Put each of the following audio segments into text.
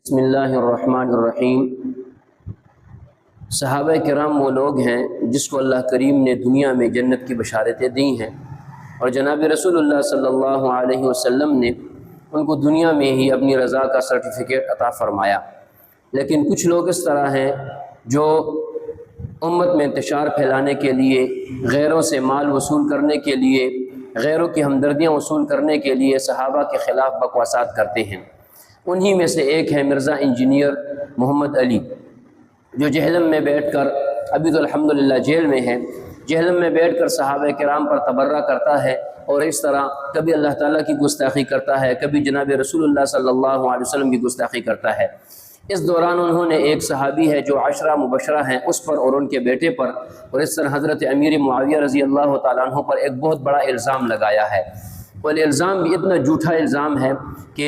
بسم اللہ الرحمن الرحیم۔ صحابہ کرام وہ لوگ ہیں جس کو اللہ کریم نے دنیا میں جنت کی بشارتیں دی ہیں، اور جناب رسول اللہ صلی اللہ علیہ وسلم نے ان کو دنیا میں ہی اپنی رضا کا سرٹیفکیٹ عطا فرمایا۔ لیکن کچھ لوگ اس طرح ہیں جو امت میں انتشار پھیلانے کے لیے، غیروں سے مال وصول کرنے کے لیے، غیروں کی ہمدردیاں وصول کرنے کے لیے صحابہ کے خلاف بکواسات کرتے ہیں۔ انہی میں سے ایک ہے مرزا انجینئر محمد علی، جو جہلم میں بیٹھ کر، ابھی تو الحمدللہ جیل میں ہے، جہلم میں بیٹھ کر صحابہ کرام پر تبرہ کرتا ہے، اور اس طرح کبھی اللہ تعالیٰ کی گستاخی کرتا ہے، کبھی جناب رسول اللہ صلی اللہ علیہ وسلم کی گستاخی کرتا ہے۔ اس دوران انہوں نے ایک صحابی ہے جو عشرہ مبشرہ ہیں اس پر اور ان کے بیٹے پر، اور اس طرح حضرت امیر معاویہ رضی اللہ تعالیٰ عنہ پر ایک بہت بڑا الزام لگایا ہے۔ اور الزام بھی اتنا جھوٹا الزام ہے کہ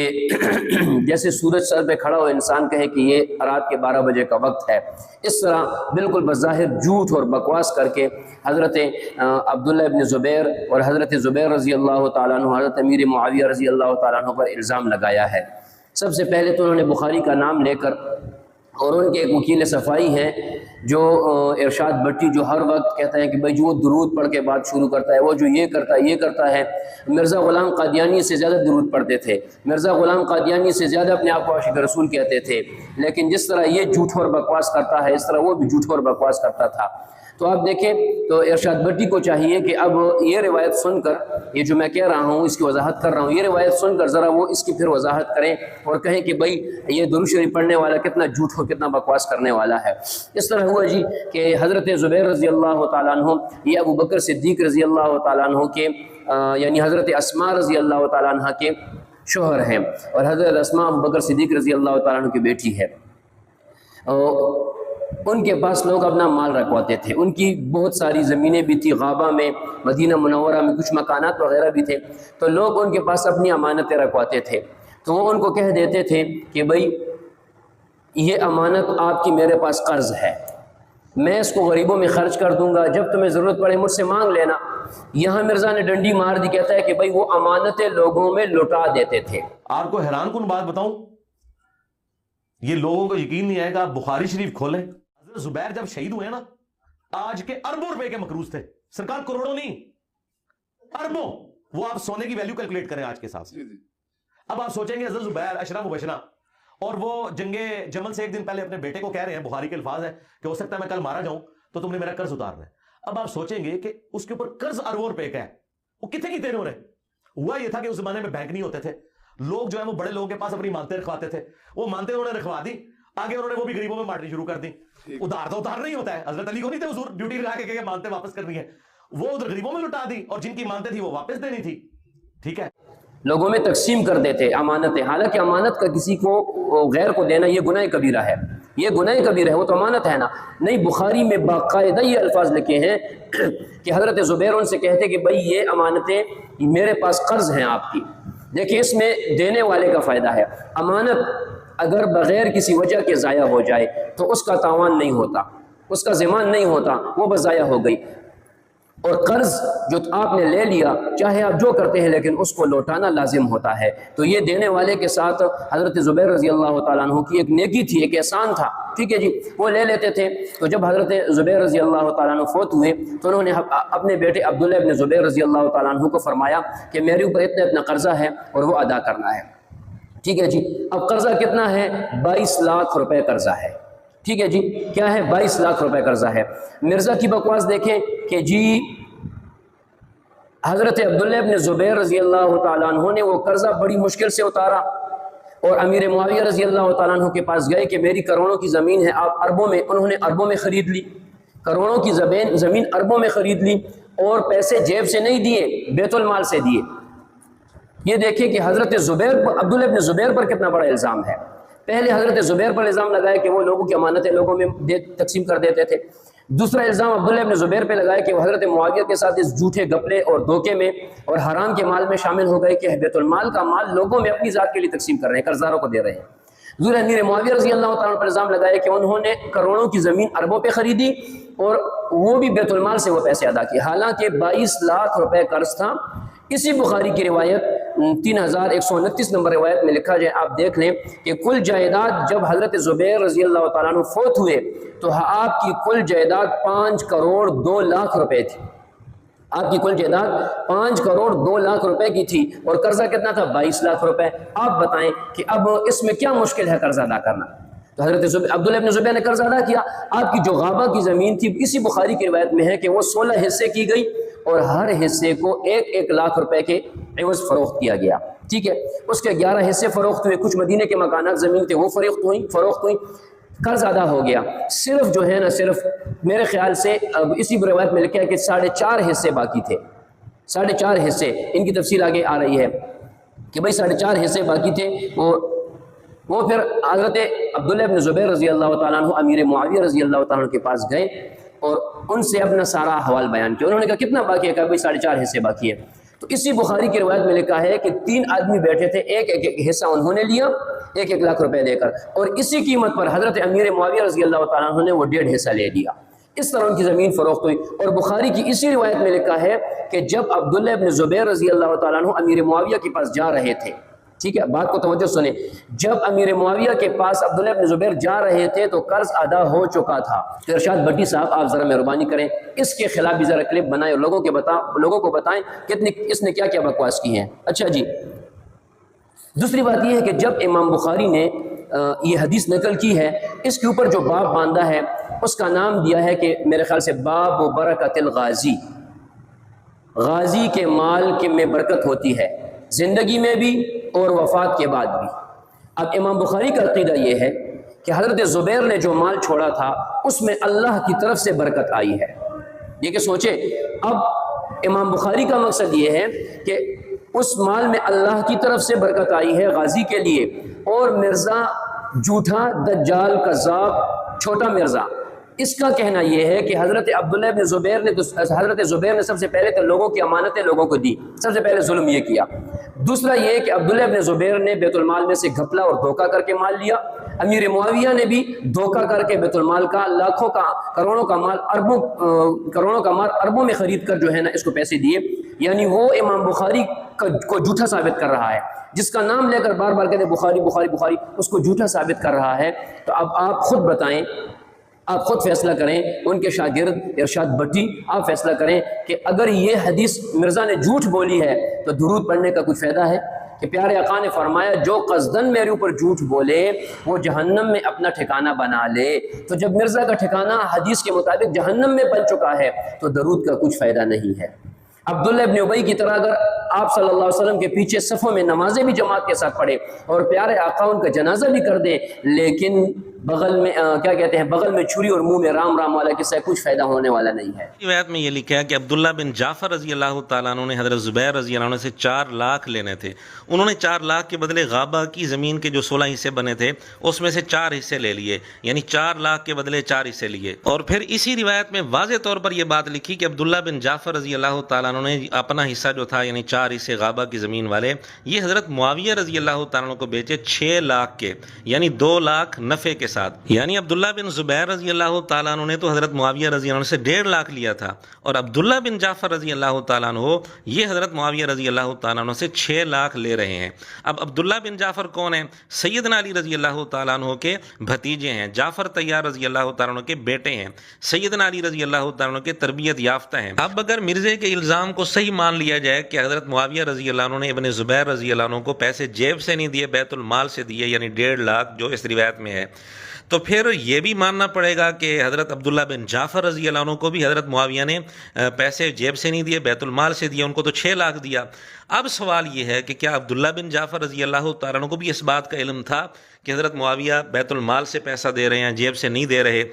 جیسے سورج سر پہ کھڑا ہو انسان کہے کہ یہ رات کے 12 بجے کا وقت ہے، اس طرح بالکل بظاہر جھوٹ اور بکواس کر کے حضرت عبداللہ ابن زبیر اور حضرت زبیر رضی اللہ تعالیٰ عنہ، حضرت امیر معاویہ رضی اللہ تعالیٰ عنہ پر الزام لگایا ہے۔ سب سے پہلے تو انہوں نے بخاری کا نام لے کر، اور ان کے ایک وکیل صفائی ہیں جو ارشاد بٹی، جو ہر وقت کہتا ہے کہ بھائی جو وہ درود پڑھ کے بات شروع کرتا ہے، وہ جو یہ کرتا ہے۔ مرزا غلام قادیانی سے زیادہ درود پڑھتے تھے، مرزا غلام قادیانی سے زیادہ اپنے آپ کو عاشق رسول کہتے تھے، لیکن جس طرح یہ جھوٹ اور بکواس کرتا ہے اس طرح وہ بھی جھوٹ اور بکواس کرتا تھا۔ تو آپ دیکھیں تو ارشاد بٹی کو چاہیے کہ اب یہ روایت سن کر، یہ جو میں کہہ رہا ہوں اس کی وضاحت کر رہا ہوں، یہ روایت سن کر ذرا وہ اس کی پھر وضاحت کریں اور کہیں کہ بھائی یہ درود شریف پڑھنے والا کتنا جھوٹ ہو، کتنا بکواس کرنے والا ہے۔ اس طرح ہوا جی کہ حضرت زبیر رضی اللہ تعالیٰ عنہ یہ ابو بکر صدیق رضی اللہ تعالیٰ عنہ کے یعنی حضرت اسماء رضی اللہ تعالیٰ عنہ کے شوہر ہیں، اور حضرت اسماء ابو بکر صدیق رضی اللہ تعالیٰ عنہ کی بیٹی ہے۔ ان کے پاس لوگ اپنا مال رکھواتے تھے، ان کی بہت ساری زمینیں بھی تھی، غابہ میں، مدینہ منورہ میں کچھ مکانات وغیرہ بھی تھے، تو لوگ ان کے پاس اپنی امانتیں رکھواتے تھے، تو وہ ان کو کہہ دیتے تھے کہ بھائی یہ امانت آپ کی میرے پاس قرض ہے، میں اس کو غریبوں میں خرچ کر دوں گا، جب تمہیں ضرورت پڑے مجھ سے مانگ لینا۔ یہاں مرزا نے ڈنڈی مار دی، کہتا ہے کہ بھائی وہ امانتیں لوگوں میں لوٹا دیتے تھے۔ آپ کو حیران کن بات بتاؤں، یہ لوگوں کو یقین نہیں آئے گا، آپ بخاری شریف کھولیں، حضرت زبیر جب شہید ہوئے نا، آج کے اربوں روپے کے مقروض تھے، سرکار کروڑوں نہیں اربوں، وہ آپ سونے کی ویلیو کیلکولیٹ کریں آج کے ساتھ۔ اب آپ سوچیں گے حضرت زبیر عشرہ مبشرہ، اور وہ جنگ جمل سے ایک دن پہلے اپنے بیٹے کو کہہ رہے ہیں، بخاری کے الفاظ ہے کہ ہو سکتا ہے میں کل مارا جاؤں تو تم نے میرا قرض اتارنا ہے۔ اب آپ سوچیں گے کہ اس کے اوپر قرض اربوں روپے کا ہے، وہ کتنے کی دیر ہو رہے؟ ہوا یہ تھا کہ اس زمانے میں بینک نہیں ہوتے تھے، لوگ جو ہے وہ بڑے لوگوں کے پاس اپنی مانتے رکھواتے تھے، وہ مانتے انہوں نے رکھوا دی، آگے انہوں نے وہ بھی غریبوں میں بانٹنی شروع کر دی۔ ادھار تو ادھار نہیں ہوتا ہے، حضرت علی کو نہیں تھے حضور ڈیوٹی لگا کے کہ مانتے واپس کرنی ہے، وہ ادھر غریبوں میں لٹا دی، اور جن کی مانتے تھی وہ واپس دینی تھی۔ ٹھیک ہے، لوگوں میں تقسیم کر دیتے امانتیں، حالانکہ امانت کا کسی کو غیر کو دینا یہ گناہ کبیرہ ہے، یہ گناہ کبیرہ ہے، وہ تو امانت ہے نا۔ نہیں، بخاری میں باقاعدہ یہ الفاظ لکھے ہیں کہ حضرت زبیر ان سے کہتے کہ بھائی یہ امانتیں میرے پاس قرض ہیں آپ کی۔ دیکھیں اس میں دینے والے کا فائدہ ہے، امانت اگر بغیر کسی وجہ کے ضائع ہو جائے تو اس کا تاوان نہیں ہوتا، اس کا ضمان نہیں ہوتا، وہ بس ضائع ہو گئی۔ اور قرض جو آپ نے لے لیا، چاہے آپ جو کرتے ہیں لیکن اس کو لوٹانا لازم ہوتا ہے۔ تو یہ دینے والے کے ساتھ حضرت زبیر رضی اللہ تعالیٰ عنہ کی ایک نیکی تھی، ایک احسان تھا، ٹھیک ہے جی، وہ لے لیتے تھے۔ تو جب حضرت زبیر رضی اللہ تعالیٰ عنہ فوت ہوئے تو انہوں نے اپنے بیٹے عبداللہ ابن زبیر رضی اللہ تعالیٰ عنہ کو فرمایا کہ میرے اوپر اتنا قرضہ ہے اور وہ ادا کرنا ہے، ٹھیک ہے جی۔ اب قرضہ کتنا ہے؟ 22 لاکھ روپے قرضہ ہے، ٹھیک ہے جی، کیا ہے؟ 22 لاکھ روپے قرضہ ہے۔ مرزا کی بکواس دیکھیں کہ جی حضرت عبداللہ ابن زبیر رضی اللہ تعالیٰ عنہ نے وہ قرضہ بڑی مشکل سے اتارا، اور امیر معاویہ رضی اللہ تعالیٰ عنہ کے پاس گئے کہ میری کروڑوں کی زمین ہے، آپ اربوں میں، انہوں نے اربوں میں خرید لی، کروڑوں کی زمین اربوں میں خرید لی، اور پیسے جیب سے نہیں دیے، بیت المال سے دیے۔ یہ دیکھیں کہ حضرت عبداللہ ابن زبیر پر کتنا بڑا الزام ہے۔ پہلے حضرت زبیر پر الزام لگایا کہ وہ لوگوں کی امانتیں لوگوں میں تقسیم کر دیتے تھے، دوسرا الزام عبداللہ ابن زبیر پہ لگایا کہ وہ حضرت معاویہ کے ساتھ اس جھوٹے گپلے اور دھوکے میں اور حرام کے مال میں شامل ہو گئے کہ بیت المال کا مال لوگوں میں اپنی ذات کے لیے تقسیم کر رہے ہیں، قرضداروں کو دے رہے ہیں۔ حضور امیر معاویہ رضی اللہ تعالیٰ پر الزام لگایا کہ انہوں نے کروڑوں کی زمین اربوں پہ خریدی اور وہ بھی بیت المال سے وہ پیسے ادا کیے، حالانکہ 22 لاکھ روپے قرض تھا۔ اسی بخاری کی روایت 3129 نمبر روایت میں لکھا جائے، آپ دیکھ لیں کہ کل جائیداد جب حضرت زبیر رضی اللہ تعالیٰ عنہ فوت ہوئے تو آپ کی کل جائیداد 5 کروڑ 2 لاکھ روپے تھی۔ آپ کی کل جائیداد 5 کروڑ 2 لاکھ روپے کی تھی، اور قرضہ کتنا تھا؟ 22 لاکھ روپے۔ آپ بتائیں کہ اب اس میں کیا مشکل ہے قرض ادا کرنا؟ تو حضرت عبداللہ ابن زبیر نے قرض ادا کیا۔ آپ کی جو غابہ کی زمین تھی، اسی بخاری کی روایت میں ہے کہ وہ 16 حصے کی گئی، اور ہر حصے کو 1 لاکھ روپے کے عوض فروخت کیا گیا، ٹھیک ہے۔ اس کے 11 حصے فروخت ہوئے، کچھ مدینے کے مکانات زمین تھے وہ فروخت ہوئی، قرض ادا ہو گیا۔ صرف جو ہے نا، صرف میرے خیال سے اسی روایت میں لکھا ہے کہ 4.5 حصے باقی تھے، 4.5 حصے۔ ان کی تفصیل آگے آ رہی ہے کہ بھائی 4.5 حصے باقی تھے۔ وہ پھر حضرت عبداللہ ابن زبیر رضی اللہ تعالیٰ عنہ امیر معاویہ رضی اللہ تعالیٰ عنہ کے پاس گئے اور ان سے اپنا سارا احوال بیان کیا۔ انہوں نے کہا کتنا باقی ہے؟ کہا بھائی 4.5 حصے باقی ہے۔ تو اسی بخاری کی روایت میں لکھا ہے کہ 3 آدمی بیٹھے تھے، ایک حصہ انہوں نے لیا 1 لاکھ روپے دے کر، اور اسی قیمت پر حضرت امیر معاویہ رضی اللہ تعالیٰ عنہ نے وہ 1.5 حصہ لے لیا۔ اس طرح ان کی زمین فروخت ہوئی۔ اور بخاری کی اسی روایت میں لکھا ہے کہ جب عبداللہ ابن زبیر رضی اللہ تعالیٰ عنہ امیر معاویہ کے پاس جا رہے تھے، ٹھیک ہے، بات کو توجہ سنیں، جب امیر معاویہ کے پاس عبداللہ ابن زبیر جا رہے تھے تو قرض ادا ہو چکا تھا۔ تو ارشاد بھٹی صاحب آپ ذرا مہربانی کریں، اس کے خلاف بھی ذرا کلپ بنائیں اور لوگوں کو بتائیں کہ اس نے کیا کیا بکواس کی ہیں۔ اچھا جی، دوسری بات یہ ہے کہ جب امام بخاری نے یہ حدیث نقل کی ہے، اس کے اوپر جو باب باندھا ہے اس کا نام دیا ہے کہ میرے خیال سے باب برکت الغازی، غازی کے مال کے میں برکت ہوتی ہے، زندگی میں بھی اور وفات کے بعد بھی۔ اب امام بخاری کا عقیدہ یہ ہے کہ حضرت زبیر نے جو مال چھوڑا تھا اس میں اللہ کی طرف سے برکت آئی ہے۔ یہ کہ سوچے، اب امام بخاری کا مقصد یہ ہے کہ اس مال میں اللہ کی طرف سے برکت آئی ہے غازی کے لیے، اور مرزا جھوٹا دجال کذاب چھوٹا مرزا، اس کا کہنا یہ ہے کہ حضرت عبداللہ ابن زبیر نے سب سے پہلے تو لوگوں کی امانتیں لوگوں کو دی، سب سے پہلے ظلم یہ کیا۔ دوسرا یہ کہ عبداللہ ابن زبیر نے بیت المال میں سے گھپلا اور دھوکہ کر کے مال لیا۔ امیر معاویہ نے بھی دھوکہ کر کے بیت المال کا لاکھوں کا کروڑوں کا مال اربوں میں خرید کر جو ہے نا اس کو پیسے دیے۔ یعنی وہ امام بخاری کو جھوٹا ثابت کر رہا ہے، جس کا نام لے کر بار بار کہتے ہیں بخاری بخاری بخاری، اس کو جھوٹا ثابت کر رہا ہے۔ تو اب آپ خود بتائیں، آپ خود فیصلہ کریں، ان کے شاگرد ارشاد بھٹی آپ فیصلہ کریں کہ اگر یہ حدیث مرزا نے جھوٹ بولی ہے تو درود پڑھنے کا کوئی فائدہ ہے؟ کہ پیارے آقا نے فرمایا جو قصدن میرے اوپر جھوٹ بولے وہ جہنم میں اپنا ٹھکانہ بنا لے۔ تو جب مرزا کا ٹھکانہ حدیث کے مطابق جہنم میں بن چکا ہے تو درود کا کچھ فائدہ نہیں ہے۔ عبداللہ ابن ابی کی طرح اگر آپ صلی اللہ علیہ وسلم کے پیچھے صفوں میں نمازیں بھی جماعت کے ساتھ پڑھے اور پیارے آقا ان کا جنازہ بھی کر دیں، لیکن بغل میں بغل میں چھری اور منہ میں رام رام والا کس سے کچھ فائدہ ہونے والا نہیں ہے۔ روایت میں یہ لکھا ہے کہ عبداللہ بن جعفر رضی اللہ تعالیٰ عنہ نے حضرت زبیر رضی اللہ عنہ سے 4 لاکھ لینے تھے۔ انہوں نے 4 لاکھ کے بدلے غابہ کی زمین کے جو 16 حصے بنے تھے اس میں سے 4 حصے لے لیے، یعنی 4 لاکھ کے بدلے 4 حصے لیے۔ اور پھر اسی روایت میں واضح طور پر یہ بات لکھی کہ عبداللہ بن جعفر رضی اللہ تعالیٰ عنہ نے اپنا حصہ جو تھا یعنی 4 حصے غابہ کی زمین والے، یہ حضرت معاویہ رضی اللہ تعالیٰ عنہ کو بیچے 6 لاکھ کے، یعنی 2 لاکھ نفع کے ساتھ۔ یعنی عبداللہ بن زبیر رضی اللہ تعالیٰ عنہ نے تو حضرت معاویہ رضی اللہ عنہ سے 1.5 لاکھ لیا تھا، اور عبداللہ بن جعفر رضی اللہ تعالیٰ عنہ یہ حضرت معاویہ رضی اللہ تعالیٰ عنہ سے 6 لاکھ لے رہے ہیں۔ اب عبداللہ بن جعفر کون ہیں؟ سیدنا علی رضی اللہ تعالیٰ عنہ کے بھتیجے ہیں، جعفر طیار رضی اللہ تعالیٰ عنہ کے بیٹے ہیں، سیدنا علی رضی اللہ تعالیٰ عنہ کے تربیت یافتہ ہیں۔ اب اگر مرزے کے الزام کو صحیح مان لیا جائے کہ حضرت معاویہ رضی اللہ عنہ نے ابن زبیر رضی اللہ عنہ کو پیسے جیب سے نہیں دیے، بیت المال سے دیے، یعنی 1.5 لاکھ جو اس روایت میں ہے، تو پھر یہ بھی ماننا پڑے گا کہ حضرت عبداللہ بن جعفر رضی اللہ عنہ کو بھی حضرت معاویہ نے پیسے جیب سے نہیں دیے، بیت المال سے دیے، ان کو تو 6 لاکھ دیا۔ اب سوال یہ ہے کہ کیا عبداللہ بن جعفر رضی اللہ تعالیٰ عنہ کو بھی اس بات کا علم تھا کہ حضرت معاویہ بیت المال سے پیسہ دے رہے ہیں، جیب سے نہیں دے رہے؟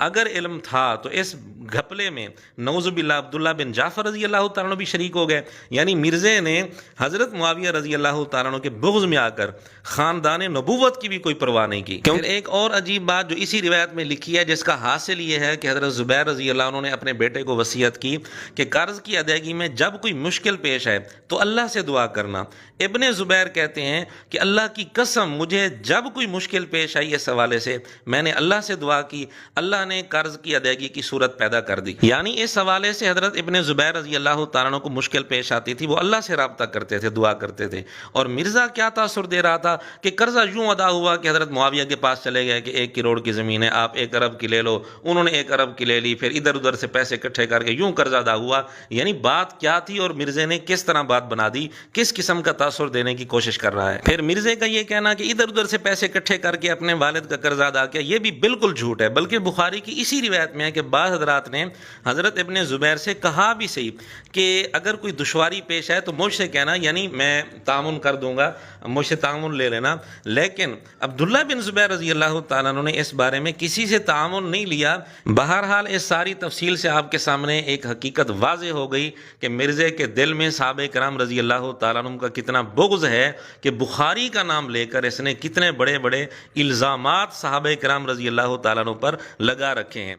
اگر علم تھا تو اس گھپلے میں نعوذ باللہ عبداللہ بن جعفر رضی اللہ تعالیٰ عنہ بھی شریک ہو گئے، یعنی مرزے نے حضرت معاویہ رضی اللہ تعالیٰ عنہ کے بغض میں آ کر خاندان نبوت کی بھی کوئی پرواہ نہیں کی۔ پھر ایک اور عجیب بات جو اسی روایت میں لکھی ہے، جس کا حاصل یہ ہے کہ حضرت زبیر رضی اللہ عنہ نے اپنے بیٹے کو وصیت کی کہ قرض کی ادائیگی میں جب کوئی مشکل پیش آئے تو اللہ سے دعا کرنا۔ ابن زبیر کہتے ہیں کہ اللہ کی قسم مجھے جب کوئی مشکل پیش آئی اس حوالے سے میں نے اللہ سے دعا کی، اللہ نے قرض کی ادائیگی کی صورت پیدا کر دی۔ یعنی اس حوالے سے حضرت ابن زبیر رضی اللہ تعالیٰ عنہ کو مشکل پیش آتی تھی، وہ اللہ اللہ سے رابطہ کرتے تھے، دعا کرتے تھے. اور مرزا کیا تاثر دے رہا تھا کہ قرضہ یوں ادا ہوا کہ حضرت معاویہ کے پاس چلے گئے کہ 1 کروڑ کی زمین ہے، آپ 1 ارب کی لے لو. انہوں نے 1 ارب کی لے لی، پھر ادھر ادھر سے پیسے اکٹھے کر کے یوں قرضہ ادا ہوا. یعنی بات کیا تھی اور مرزے نے کس طرح بات بنا دی، کس قسم کا تاثر دینے کی کوشش کر رہا ہے. پھر مرزے کا یہ کہنا کہ ادھر ادھر سے پیسے اکٹھے کر کے اپنے والد کا قرضہ ادا کیا، یہ بھی بالکل جھوٹ ہے. بلکہ بخاری کی اسی روایت میں ہے کہ بعض حضرات نے حضرت ابن زبیر سے کہا بھی صحیح کہ اگر کوئی دشواری پیش آئے تو مجھ سے کہنا، یعنی میں تعاون کر دوں گا، مجھ سے تعاون لے لینا. لیکن عبداللہ بن زبیر رضی اللہ تعالیٰ عنہ نے اس بارے میں کسی سے تعاون نہیں لیا. بہرحال اس ساری تفصیل سے آپ کے سامنے ایک حقیقت واضح ہو گئی کہ مرزے کے دل میں صحابہ کرام رضی اللہ تعالیٰ عنہ کا کتنا بغض ہے کہ بخاری کا نام لے کر اس نے کتنے بڑے بڑے الزامات صحابہ کرام رضی اللہ تعالیٰ عنہ پر لگا رکھے ہیں.